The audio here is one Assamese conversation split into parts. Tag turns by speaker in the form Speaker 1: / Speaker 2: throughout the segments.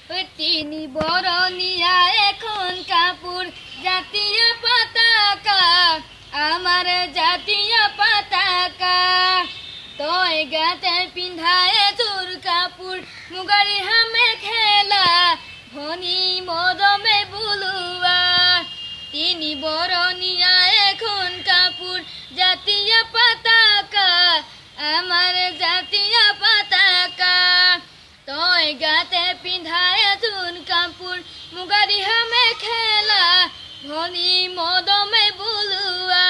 Speaker 1: তিনি বরণিয়া এখন কাপড় জাতীয় পতাকা আমার জাতীয় পতাকা তোয় গাতে পিন্ধায় তোর কাপড় মুগারি হামে খেলা ভনি মদমে বুলুয়া তিনি বরণিয়া এখন কাপড় জাতীয় পতাকা আমার জাতীয় পতাকা তোয় গাতে পিন্ধায় তোর কাপড় মুগারি হামে খেলা ভনি মদমে বুলুয়া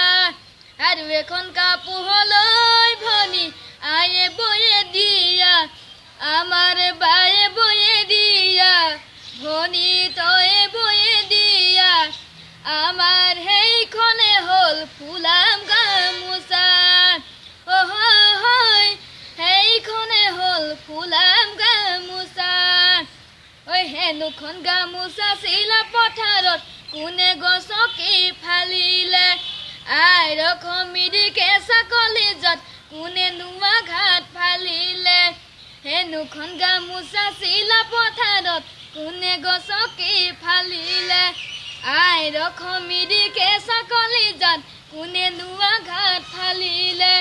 Speaker 1: আর এখন কাপড় হলই ভনি আয়ে বয়ে দিয়া আমার বায়ে বয়ে দিয়া ভনি তয়ে বয়ে দিয়া আমার হেইখনে হল ফুলাম গামোচা ও হয় হেইখনে হল ফুলাম গামোচা ওই হেনুখন গামোচা চিলা পথাৰত কোনে গছকি ফালিলে আই ৰখমিৰি কেঁচা কলেজত কোনে নোৱা ঘাট ফালিলে হেনুখন গামোচা চিলা পথাৰত কোনে গছকি ফালিলে আই ৰখমিৰি কেঁচা কলেজত কোনে নোৱা ঘাট ফালিলে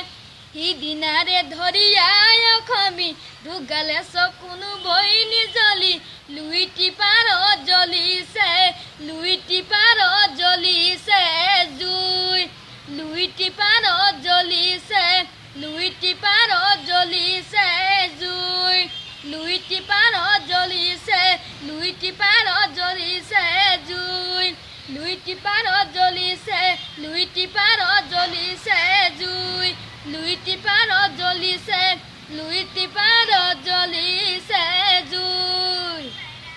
Speaker 1: সিদিনাৰে ধৰি আই অসমী দুগালে চকুনো বইনি জ্বলি লুইটি পাৰত জ্বলিছে লুইটি পাৰত জ্বলিছে জুই লুইটি পাৰত জ্বলিছে লুইটি পাৰত জ্বলিছে জুই লুইটি পাৰত জ্বলিছে লুইটি পাৰত জ্বলিছে জুই লুইটি পাৰত জ্বলিছে লুইটি পাৰত জ্বলিছে জুই লুইটি পাৰত জ্বলিছে লুইটি পাৰত জ্বলিছে জুই